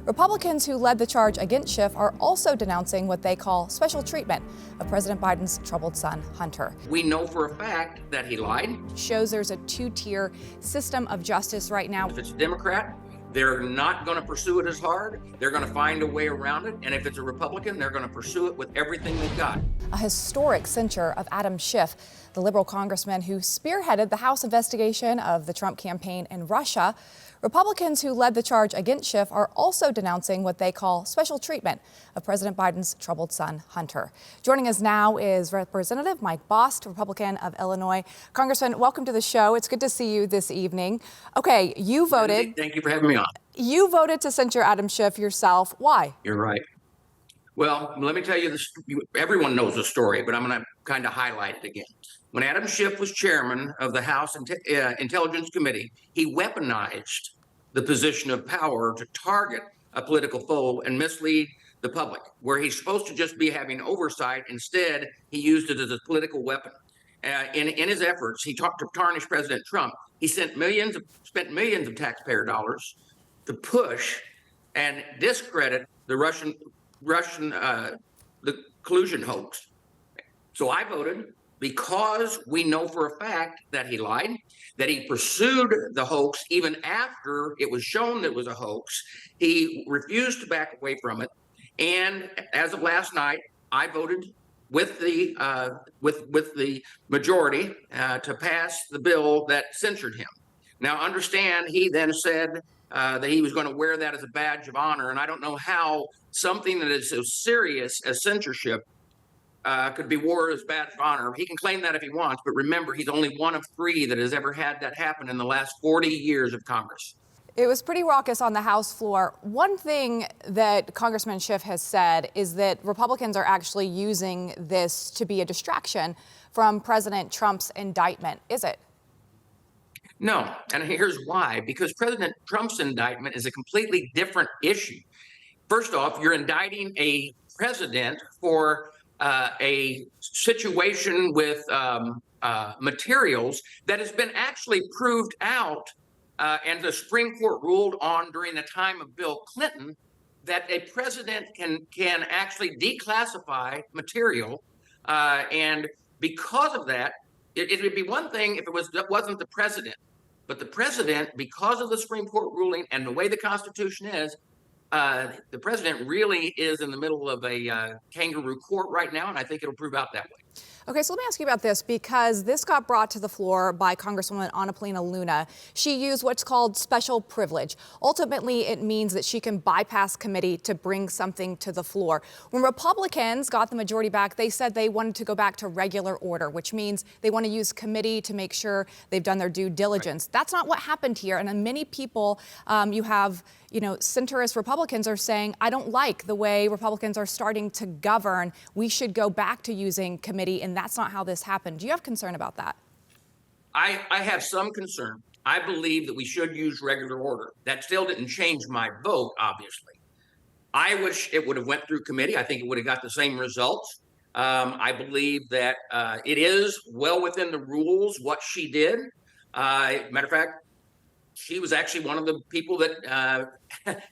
Republicans who led the charge against Schiff are also denouncing what they call special treatment of President Biden's troubled son, Hunter. We know for a fact that he lied. Shows there's a two-tier system of justice right now. If it's a Democrat, they're not going to pursue it as hard. They're going to find a way around it. And if it's a Republican, they're going to pursue it with everything they've got. A historic censure of Adam Schiff, the liberal congressman who spearheaded the House investigation of the Trump campaign in Russia. Republicans who led the charge against Schiff are also denouncing what they call special treatment of President Biden's troubled son, Hunter. Joining us now is Representative Mike Bost, Republican of Illinois. Congressman, welcome to the show. It's good to see you this evening. Okay, you voted. Thank you for having me on. You voted to censure Adam Schiff yourself. Why? You're right. Well, let me tell you this. Everyone knows the story, but I'm going to kind of highlight it again. When Adam Schiff was chairman of the House Intelligence Committee, he weaponized the position of power to target a political foe and mislead the public, where he's supposed to just be having oversight. Instead, he used it as a political weapon. In his efforts, he talked to tarnish President Trump. He spent millions of taxpayer dollars to push and discredit the Russian the collusion hoax. So I voted because we know for a fact that he lied, that he pursued the hoax even after it was shown that it was a hoax. He refused to back away from it. And as of last night, I voted with the majority to pass the bill that censured him. Now, understand, he then said that he was going to wear that as a badge of honor. And I don't know how something that is so serious as censorship could be wore as badge of honor. He can claim that if he wants, but remember, he's only one of three that has ever had that happen in the last 40 years of Congress. It was pretty raucous on the House floor. One thing that Congressman Schiff has said is that Republicans are actually using this to be a distraction from President Trump's indictment. Is it? No, and here's why. Because President Trump's indictment is a completely different issue. First off, you're indicting a president for a situation with materials that has been actually proved out, and the Supreme Court ruled on during the time of Bill Clinton that a president can actually declassify material, and because of that, it would be one thing if it wasn't the president, but the president, because of the Supreme Court ruling and the way the Constitution is, the president really is in the middle of a kangaroo court right now, and I think it'll prove out that way. Okay, so let me ask you about this, because this got brought to the floor by Congresswoman Anna Luna. She used what's called special privilege. Ultimately, it means that she can bypass committee to bring something to the floor. When Republicans got the majority back, they said they wanted to go back to regular order, which means they want to use committee to make sure they've done their due diligence. Right. That's not what happened here. And many people, you have centrist Republicans are saying, I don't like the way Republicans are starting to govern. We should go back to using committee, and that's not how this happened. Do you have concern about that? I have some concern. I believe that we should use regular order. That still didn't change my vote, obviously. I wish it would have went through committee. I think it would have got the same results. I believe that it is well within the rules what she did. Matter of fact, she was actually one of the people that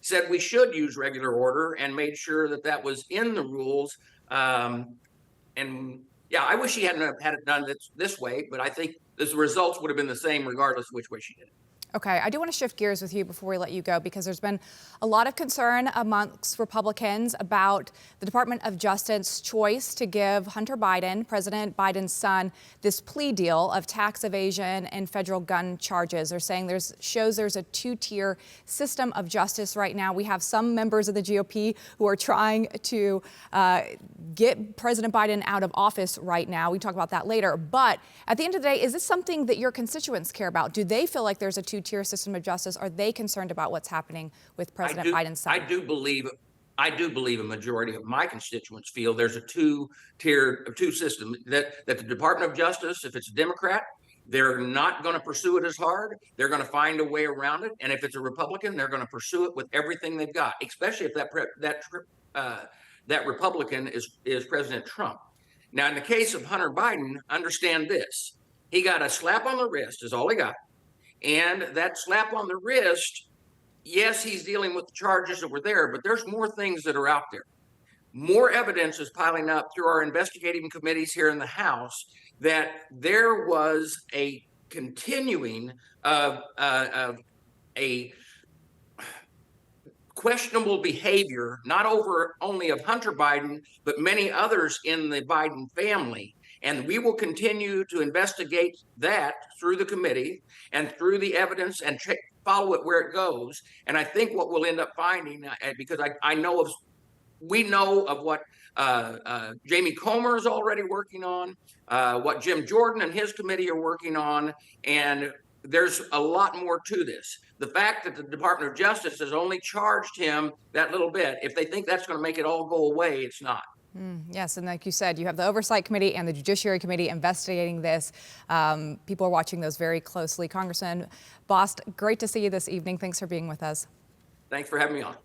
said we should use regular order and made sure that that was in the rules. And yeah, I wish she hadn't had it done this way, but I think the results would have been the same regardless of which way she did it. Okay, I do want to shift gears with you before we let you go, because there's been a lot of concern amongst Republicans about the Department of Justice's choice to give Hunter Biden, President Biden's son, this plea deal of tax evasion and federal gun charges. They're saying there's a two-tier system of justice right now. We have some members of the GOP who are trying to get President Biden out of office right now. We talk about that later. But at the end of the day, is this something that your constituents care about? Do they feel like there's a two-tier system of justice? Are they concerned about what's happening with President Biden's son? I do believe a majority of my constituents feel there's a two system, that the Department of Justice, if it's a Democrat, they're not going to pursue it as hard. They're going to find a way around it. And if it's a Republican, they're going to pursue it with everything they've got, especially if that Republican is President Trump. Now, in the case of Hunter Biden, understand this. He got a slap on the wrist is all he got. And that slap on the wrist yes, he's dealing with the charges that were there, but there's more things that are out there. More evidence is piling up through our investigating committees here in the House that there was a continuing of a questionable behavior, not over only of Hunter Biden, but many others in the Biden family. And we will continue to investigate that through the committee and through the evidence and follow it where it goes. And I think what we'll end up finding, because I know of, we know of what Jamie Comer is already working on, what Jim Jordan and his committee are working on, and there's a lot more to this. The fact that the Department of Justice has only charged him that little bit, if they think that's going to make it all go away, it's not. Yes, and like you said, you have the Oversight Committee and the Judiciary Committee investigating this. People are watching those very closely. Congressman Bost, great to see you this evening. Thanks for being with us. Thanks for having me on.